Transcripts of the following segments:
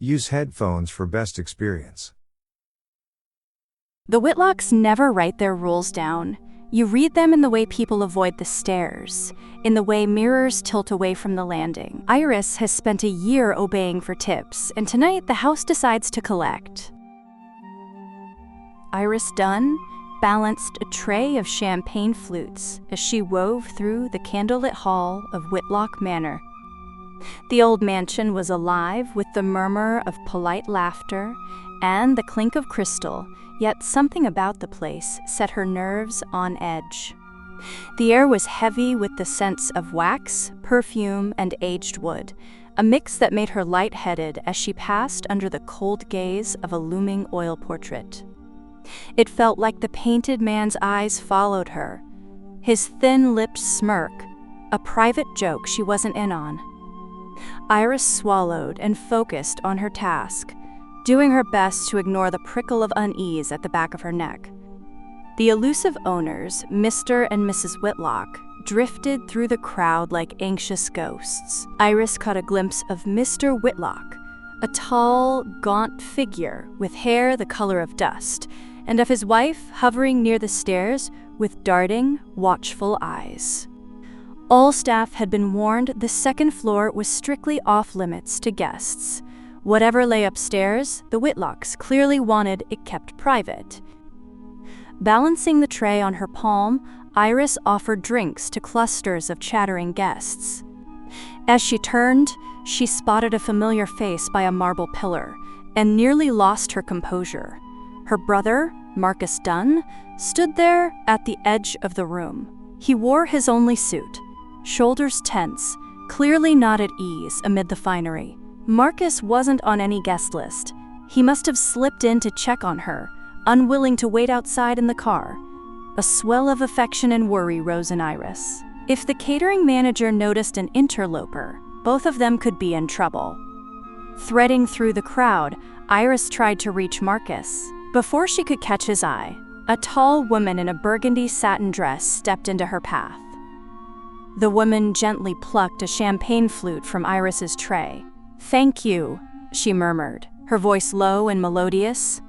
Use headphones for best experience. The Whitlocks never write their rules down. You read them in the way people avoid the stairs, in the way mirrors tilt away from the landing. Iris has spent a year obeying for tips, and tonight the house decides to collect. Iris Dunn balanced a tray of champagne flutes as she wove through the candlelit hall of Whitlock Manor. The old mansion was alive with the murmur of polite laughter and the clink of crystal, yet something about the place set her nerves on edge. The air was heavy with the scents of wax, perfume, and aged wood, a mix that made her lightheaded as she passed under the cold gaze of a looming oil portrait. It felt like the painted man's eyes followed her, his thin-lipped smirk, a private joke she wasn't in on. Iris swallowed and focused on her task, doing her best to ignore the prickle of unease at the back of her neck. The elusive owners, Mr. and Mrs. Whitlock, drifted through the crowd like anxious ghosts. Iris caught a glimpse of Mr. Whitlock, a tall, gaunt figure with hair the color of dust, and of his wife hovering near the stairs with darting, watchful eyes. All staff had been warned the second floor was strictly off-limits to guests. Whatever lay upstairs, the Whitlocks clearly wanted it kept private. Balancing the tray on her palm, Iris offered drinks to clusters of chattering guests. As she turned, she spotted a familiar face by a marble pillar and nearly lost her composure. Her brother, Marcus Dunn, stood there at the edge of the room. He wore his only suit, shoulders tense, clearly not at ease amid the finery. Marcus wasn't on any guest list. He must have slipped in to check on her, unwilling to wait outside in the car. A swell of affection and worry rose in Iris. If the catering manager noticed an interloper, both of them could be in trouble. Threading through the crowd, Iris tried to reach Marcus. Before she could catch his eye, a tall woman in a burgundy satin dress stepped into her path. The woman gently plucked a champagne flute from Iris's tray. "Thank you," she murmured, her voice low and melodious.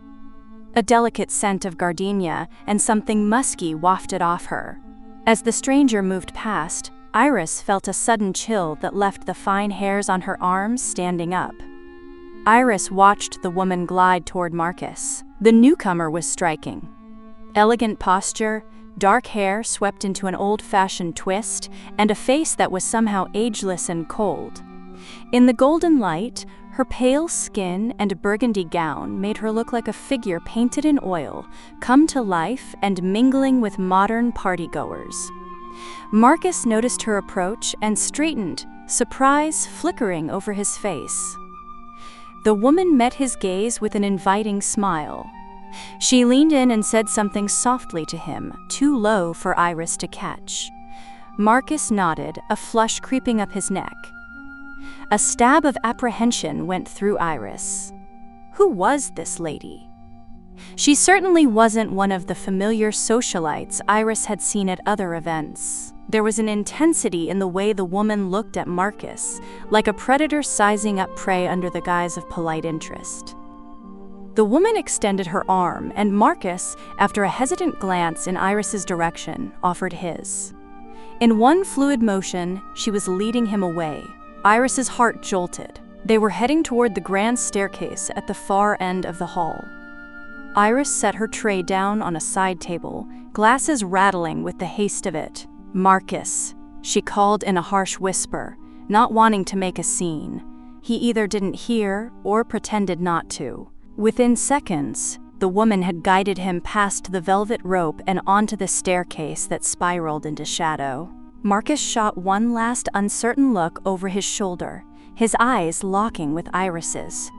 A delicate scent of gardenia and something musky wafted off her. As the stranger moved past, Iris felt a sudden chill that left the fine hairs on her arms standing up. Iris watched the woman glide toward Marcus. The newcomer was striking. Elegant posture, dark hair swept into an old-fashioned twist, and a face that was somehow ageless and cold. In the golden light, her pale skin and burgundy gown made her look like a figure painted in oil, come to life and mingling with modern partygoers. Marcus noticed her approach and straightened, surprise flickering over his face. The woman met his gaze with an inviting smile. She leaned in and said something softly to him, too low for Iris to catch. Marcus nodded, a flush creeping up his neck. A stab of apprehension went through Iris. Who was this lady? She certainly wasn't one of the familiar socialites Iris had seen at other events. There was an intensity in the way the woman looked at Marcus, like a predator sizing up prey under the guise of polite interest. The woman extended her arm, and Marcus, after a hesitant glance in Iris's direction, offered his. In one fluid motion, she was leading him away. Iris's heart jolted. They were heading toward the grand staircase at the far end of the hall. Iris set her tray down on a side table, glasses rattling with the haste of it. "Marcus," she called in a harsh whisper, not wanting to make a scene. He either didn't hear or pretended not to. Within seconds, the woman had guided him past the velvet rope and onto the staircase that spiraled into shadow. Marcus shot one last uncertain look over his shoulder, his eyes locking with Iris's.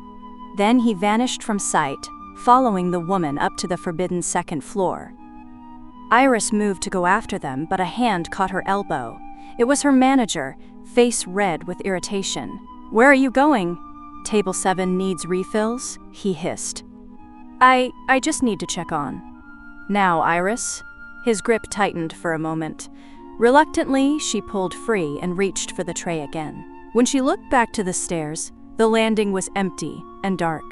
Then he vanished from sight, following the woman up to the forbidden second floor. Iris moved to go after them, but a hand caught her elbow. It was her manager, face red with irritation. "Where are you going?" "Table 7 needs refills," he hissed. I just need to check on." "Now, Iris." His grip tightened for a moment. Reluctantly, she pulled free and reached for the tray again. When she looked back to the stairs, The landing was empty and dark.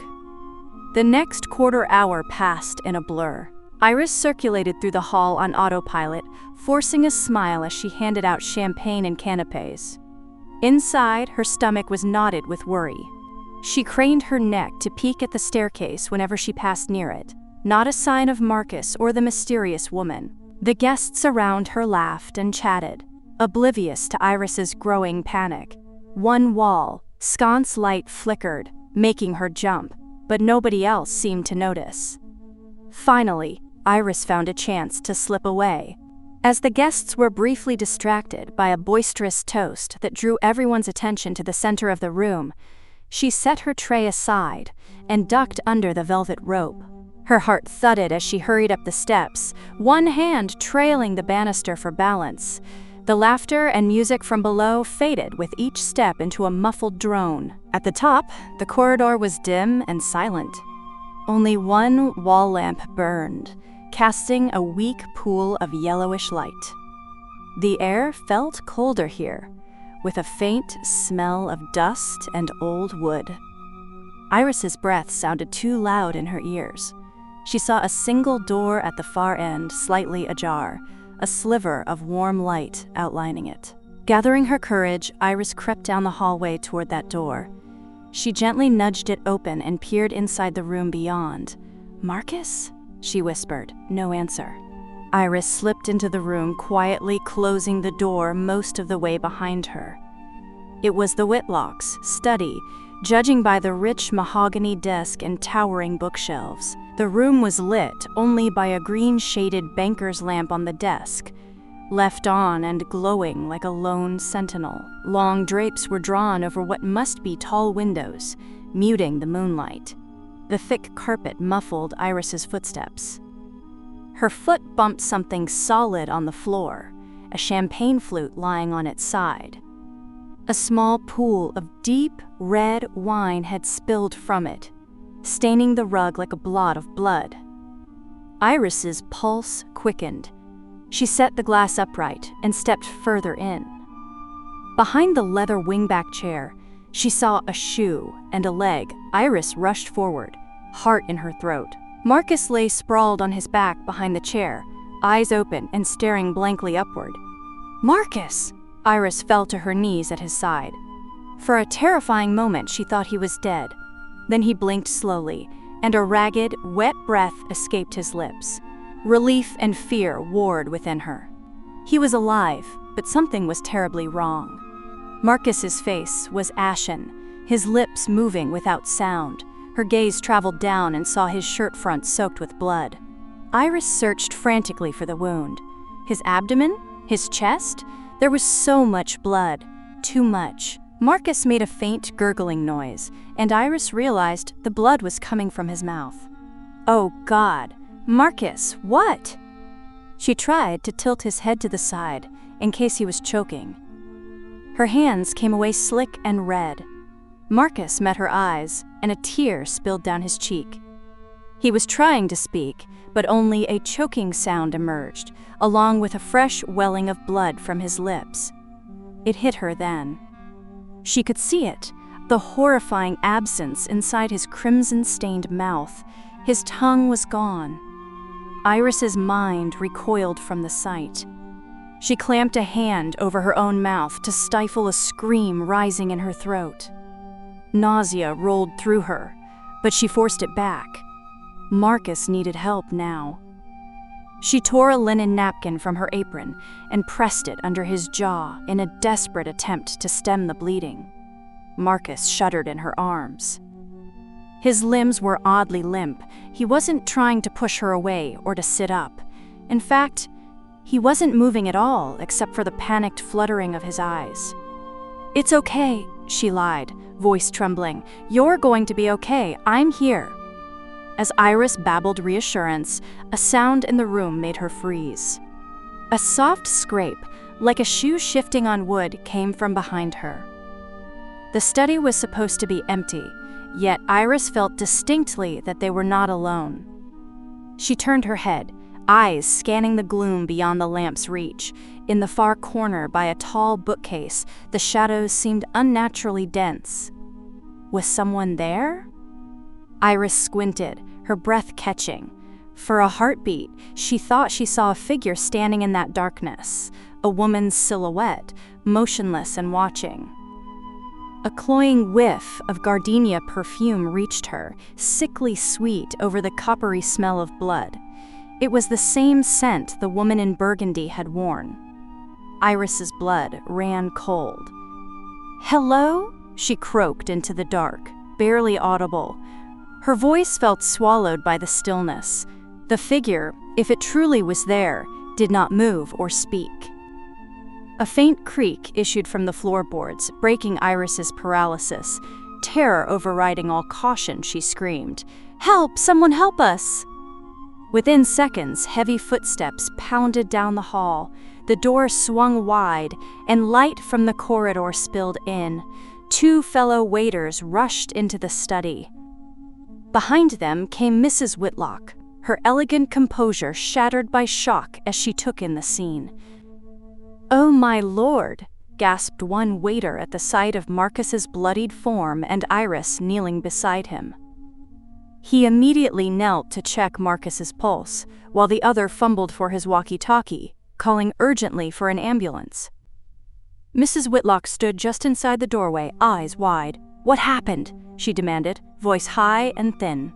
The next quarter hour passed in a blur. Iris circulated through the hall on autopilot, forcing a smile as she handed out champagne and canapes. Inside, her stomach was knotted with worry. She craned her neck to peek at the staircase whenever she passed near it. Not a sign of Marcus or the mysterious woman. The guests around her laughed and chatted, oblivious to Iris's growing panic. One wall, sconce light flickered, making her jump, but nobody else seemed to notice. Finally, Iris found a chance to slip away. As the guests were briefly distracted by a boisterous toast that drew everyone's attention to the center of the room, she set her tray aside and ducked under the velvet rope. Her heart thudded as she hurried up the steps, one hand trailing the banister for balance. The laughter and music from below faded with each step into a muffled drone. At the top, the corridor was dim and silent. Only one wall lamp burned, casting a weak pool of yellowish light. The air felt colder here, with a faint smell of dust and old wood. Iris's breath sounded too loud in her ears. She saw a single door at the far end, slightly ajar, a sliver of warm light outlining it. Gathering her courage, Iris crept down the hallway toward that door. She gently nudged it open and peered inside the room beyond. "Marcus?" she whispered. No answer. Iris slipped into the room, quietly closing the door most of the way behind her. It was the Whitlocks' study, judging by the rich mahogany desk and towering bookshelves. The room was lit only by a green-shaded banker's lamp on the desk, left on and glowing like a lone sentinel. Long drapes were drawn over what must be tall windows, muting the moonlight. The thick carpet muffled Iris's footsteps. Her foot bumped something solid on the floor, a champagne flute lying on its side. A small pool of deep red wine had spilled from it, staining the rug like a blot of blood. Iris's pulse quickened. She set the glass upright and stepped further in. Behind the leather wingback chair, she saw a shoe and a leg. Iris rushed forward, heart in her throat. Marcus lay sprawled on his back behind the chair, eyes open and staring blankly upward. "Marcus!" Iris fell to her knees at his side. For a terrifying moment, she thought he was dead. Then he blinked slowly, and a ragged, wet breath escaped his lips. Relief and fear warred within her. He was alive, but something was terribly wrong. Marcus's face was ashen, his lips moving without sound. Her gaze traveled down and saw his shirt front soaked with blood. Iris searched frantically for the wound. His abdomen? His chest? There was so much blood. Too much. Marcus made a faint gurgling noise, and Iris realized the blood was coming from his mouth. Oh God! Marcus, what? She tried to tilt his head to the side, in case he was choking. Her hands came away slick and red. Marcus met her eyes, and a tear spilled down his cheek. He was trying to speak, but only a choking sound emerged, along with a fresh welling of blood from his lips. It hit her then. She could see it, the horrifying absence inside his crimson-stained mouth. His tongue was gone. Iris's mind recoiled from the sight. She clamped a hand over her own mouth to stifle a scream rising in her throat. Nausea rolled through her, but she forced it back. Marcus needed help now. She tore a linen napkin from her apron and pressed it under his jaw in a desperate attempt to stem the bleeding. Marcus shuddered in her arms. His limbs were oddly limp. He wasn't trying to push her away or to sit up. In fact, he wasn't moving at all except for the panicked fluttering of his eyes. "It's okay," she lied, voice trembling. "You're going to be okay. I'm here." As Iris babbled reassurance, a sound in the room made her freeze. A soft scrape, like a shoe shifting on wood, came from behind her. The study was supposed to be empty, yet Iris felt distinctly that they were not alone. She turned her head, eyes scanning the gloom beyond the lamp's reach. In the far corner by a tall bookcase, the shadows seemed unnaturally dense. Was someone there? Iris squinted, her breath catching. For a heartbeat, she thought she saw a figure standing in that darkness, a woman's silhouette, motionless and watching. A cloying whiff of gardenia perfume reached her, sickly sweet over the coppery smell of blood. It was the same scent the woman in burgundy had worn. Iris's blood ran cold. "Hello?" she croaked into the dark, barely audible. Her voice felt swallowed by the stillness. The figure, if it truly was there, did not move or speak. A faint creak issued from the floorboards, breaking Iris's paralysis. Terror overriding all caution, she screamed, "Help! Someone help us!" Within seconds, heavy footsteps pounded down the hall. The door swung wide, and light from the corridor spilled in. 2 fellow waiters rushed into the study. Behind them came Mrs. Whitlock, her elegant composure shattered by shock as she took in the scene. "Oh, my lord," gasped one waiter at the sight of Marcus's bloodied form and Iris kneeling beside him. He immediately knelt to check Marcus's pulse, while the other fumbled for his walkie-talkie, calling urgently for an ambulance. Mrs. Whitlock stood just inside the doorway, eyes wide. "What happened?" she demanded, voice high and thin.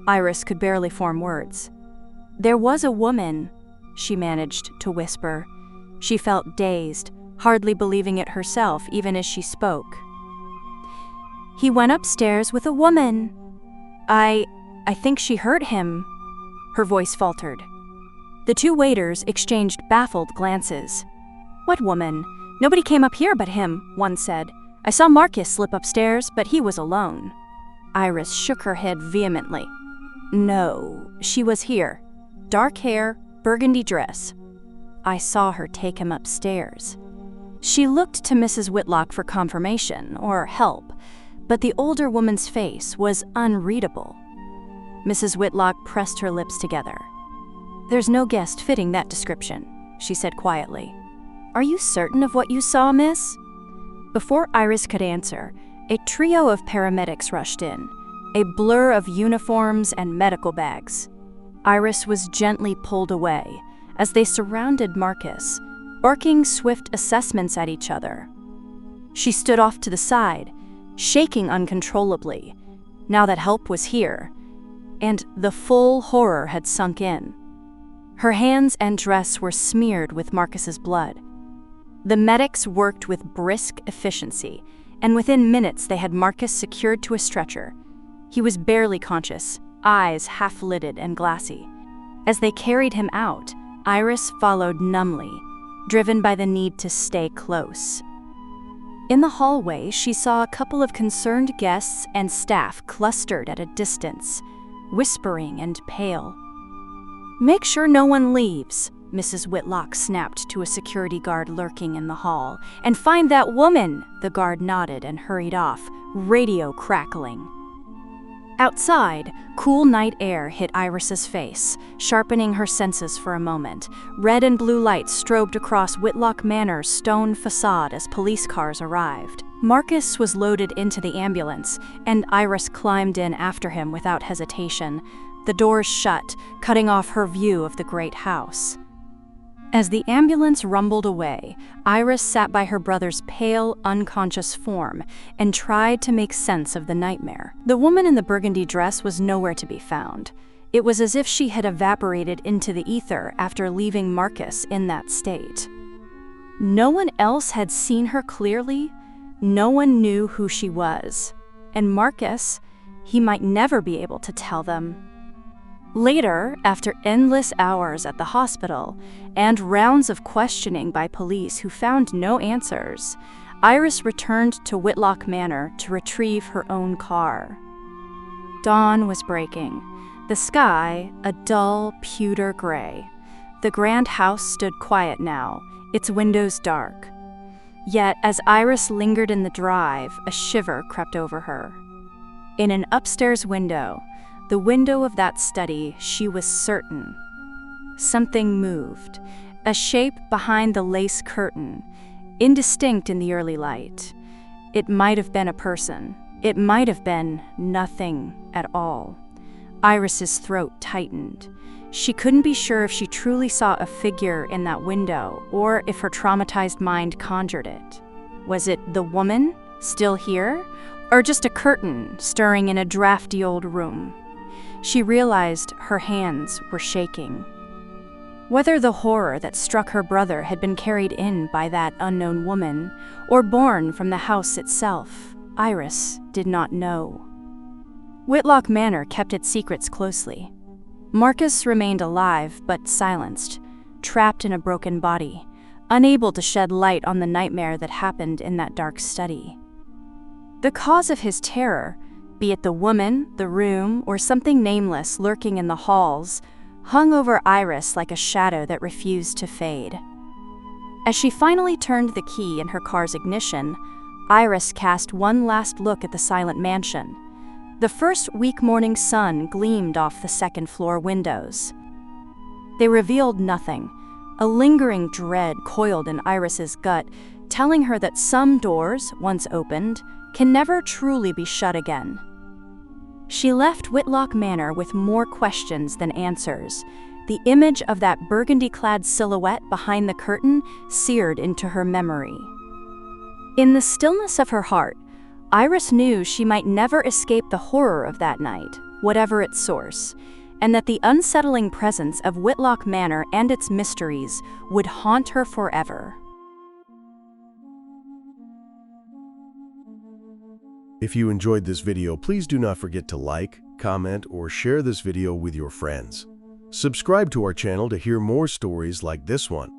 Iris could barely form words. "There was a woman," she managed to whisper. She felt dazed, hardly believing it herself even as she spoke. "He went upstairs with a woman. I think she hurt him." Her voice faltered. The 2 waiters exchanged baffled glances. "What woman? Nobody came up here but him," one said. "I saw Marcus slip upstairs, but he was alone." Iris shook her head vehemently. "No, she was here. Dark hair, burgundy dress. I saw her take him upstairs." She looked to Mrs. Whitlock for confirmation or help, but the older woman's face was unreadable. Mrs. Whitlock pressed her lips together. "There's no guest fitting that description," she said quietly. "Are you certain of what you saw, miss?" Before Iris could answer, a trio of paramedics rushed in, a blur of uniforms and medical bags. Iris was gently pulled away as they surrounded Marcus, barking swift assessments at each other. She stood off to the side, shaking uncontrollably, now that help was here, and the full horror had sunk in. Her hands and dress were smeared with Marcus's blood. The medics worked with brisk efficiency, and within minutes they had Marcus secured to a stretcher. He was barely conscious, eyes half-lidded and glassy. As they carried him out, Iris followed numbly, driven by the need to stay close. In the hallway, she saw a couple of concerned guests and staff clustered at a distance, whispering and pale. "Make sure no one leaves," Mrs. Whitlock snapped to a security guard lurking in the hall. "And find that woman!" The guard nodded and hurried off, radio crackling. Outside, cool night air hit Iris's face, sharpening her senses for a moment. Red and blue lights strobed across Whitlock Manor's stone facade as police cars arrived. Marcus was loaded into the ambulance, and Iris climbed in after him without hesitation. The doors shut, cutting off her view of the great house. As the ambulance rumbled away, Iris sat by her brother's pale, unconscious form and tried to make sense of the nightmare. The woman in the burgundy dress was nowhere to be found. It was as if she had evaporated into the ether after leaving Marcus in that state. No one else had seen her clearly. No one knew who she was. And Marcus, he might never be able to tell them. Later, after endless hours at the hospital and rounds of questioning by police who found no answers, Iris returned to Whitlock Manor to retrieve her own car. Dawn was breaking, the sky a dull pewter gray. The grand house stood quiet now, its windows dark. Yet, as Iris lingered in the drive, a shiver crept over her. In an upstairs window, the window of that study, she was certain. Something moved, a shape behind the lace curtain, indistinct in the early light. It might have been a person, It might have been nothing at all. Iris's throat tightened. She couldn't be sure if she truly saw a figure in that window or if her traumatized mind conjured it. Was it the woman, still here, or just a curtain stirring in a drafty old room? She realized her hands were shaking. Whether the horror that struck her brother had been carried in by that unknown woman or born from the house itself, Iris did not know. Whitlock Manor kept its secrets closely. Marcus remained alive but silenced, trapped in a broken body, unable to shed light on the nightmare that happened in that dark study. The cause of his terror, be it the woman, the room, or something nameless lurking in the halls, hung over Iris like a shadow that refused to fade. As she finally turned the key in her car's ignition, Iris cast one last look at the silent mansion. The first weak morning sun gleamed off the second-floor windows. They revealed nothing. A lingering dread coiled in Iris's gut, telling her that some doors, once opened, can never truly be shut again. She left Whitlock Manor with more questions than answers. The image of that burgundy-clad silhouette behind the curtain seared into her memory. In the stillness of her heart, Iris knew she might never escape the horror of that night, whatever its source, and that the unsettling presence of Whitlock Manor and its mysteries would haunt her forever. If you enjoyed this video, please do not forget to like, comment, or share this video with your friends. Subscribe to our channel to hear more stories like this one.